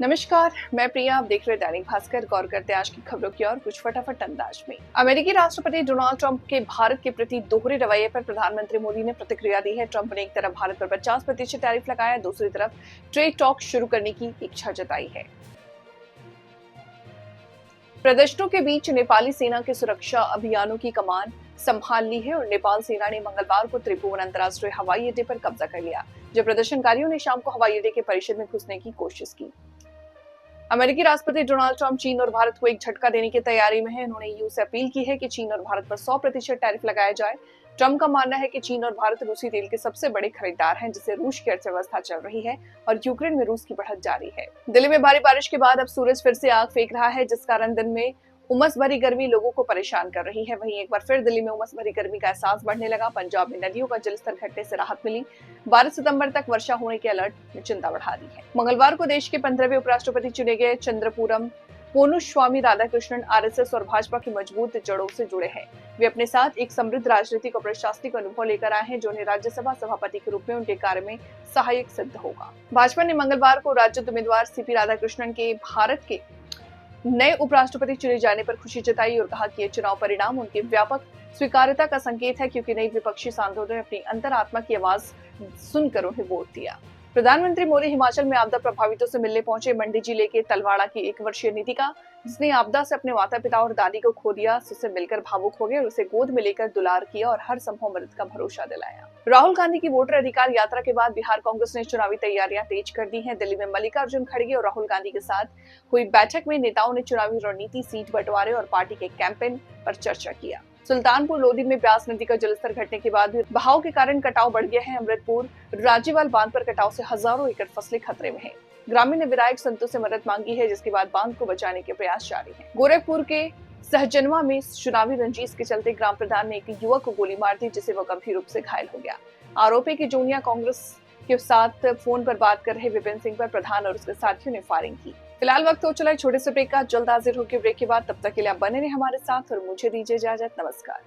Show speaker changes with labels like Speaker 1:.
Speaker 1: नमस्कार, मैं प्रिया। आप देख रहे दैनिक भास्कर। गौर करते हैं आज की खबरों की और कुछ फटाफट अंदाज में। अमेरिकी राष्ट्रपति डोनाल्ड ट्रंप के भारत के प्रति दोहरे रवैये पर प्रधानमंत्री मोदी ने प्रतिक्रिया दी है। ट्रंप ने एक तरफ भारत पर 50% टैरिफ लगाया, दूसरी तरफ ट्रेड टॉक शुरू करने की इच्छा जताई है। प्रदर्शनों के बीच नेपाली सेना के सुरक्षा अभियानों की कमान संभाल ली है और नेपाल सेना ने मंगलवार को त्रिभुवन अंतर्राष्ट्रीय हवाई अड्डे पर कब्जा कर लिया, जब प्रदर्शनकारियों ने शाम को हवाई अड्डे के परिसर में घुसने की कोशिश की। अमेरिकी राष्ट्रपति डोनाल्ड ट्रंप चीन और भारत को एक झटका देने की तैयारी में है। उन्होंने यूएस से अपील की है कि चीन और भारत पर 100% टैरिफ लगाया जाए। ट्रंप का मानना है कि चीन और भारत रूसी तेल के सबसे बड़े खरीदार हैं, जिससे रूस की अर्थव्यवस्था चल रही है और यूक्रेन में रूस की बढ़त जारी है। दिल्ली में भारी बारिश के बाद अब सूरज फिर से आग फेंक रहा है, जिस कारण दिन में उमस भरी गर्मी लोगों को परेशान कर रही है। वहीं एक बार फिर दिल्ली में उमस भरी गर्मी का एहसास बढ़ने लगा। पंजाब में नदियों का जलस्तर घटने से राहत मिली। 12 सितंबर तक वर्षा होने के अलर्ट ने चिंता बढ़ा दी है। मंगलवार को देश के 15वें उपराष्ट्रपति चुने गए चंद्रपुरम पोनुस्वामी राधाकृष्णन आरएसएस और भाजपा की मजबूत जड़ों से जुड़े हैं। वे अपने साथ एक समृद्ध राजनीतिक और प्रशासनिक अनुभव लेकर आए हैं, जो उन्हें राज्यसभा सभापति के रूप में उनके कार्य में सहायक सिद्ध होगा। भाजपा ने मंगलवार को राजद उम्मीदवार सीपी राधाकृष्णन के भारत के नए उपराष्ट्रपति चुने जाने पर खुशी जताई और कहा कि यह चुनाव परिणाम उनकी व्यापक स्वीकार्यता का संकेत है, क्योंकि नई विपक्षी सांसदों ने अपनी अंतरात्मा की आवाज सुनकर उन्हें वोट दिया। प्रधानमंत्री मोदी हिमाचल में आपदा प्रभावितों से मिलने पहुंचे। मंडी जिले के तलवाड़ा की 1 वर्षीय नितिका, जिसने आपदा से अपने माता पिता और दादी को खो दिया, उससे मिलकर भावुक हो गए और उसे गोद में लेकर दुलार किया और हर संभव मदद का भरोसा दिलाया। राहुल गांधी की वोटर अधिकार यात्रा के बाद बिहार कांग्रेस ने चुनावी तैयारियां तेज कर दी हैं। दिल्ली में मल्लिकार्जुन खड़गे और राहुल गांधी के साथ हुई बैठक में नेताओं ने चुनावी रणनीति, सीट बंटवारे और पार्टी के कैंपेन पर चर्चा किया। सुल्तानपुर लोधी में ब्यास नदी का जलस्तर घटने के बाद भी बहाव के कारण कटाव बढ़ गया है। अमृतपुर राज्यवाल बांध पर कटाव से हजारों एकड़ फसलें खतरे में हैं। ग्रामीण ने विधायक संतों से मदद मांगी है, जिसके बाद बांध को बचाने के प्रयास जारी हैं। गोरखपुर के सहजनवा में चुनावी रंजिश के चलते ग्राम प्रधान ने एक युवक को गोली मार दी, जिससे वह गंभीर रूप से घायल हो गया। आरोपी की जूनिया कांग्रेस के साथ फोन पर बात कर रहे विपिन सिंह पर प्रधान और उसके साथियों ने फायरिंग की। फिलहाल वक्त हो चला है छोटे से ब्रेक का। जल्द हाजिर होकर ब्रेक के बाद, तब तक के लिए आप बने रहे हमारे साथ और मुझे दीजिए इजाजत। नमस्कार।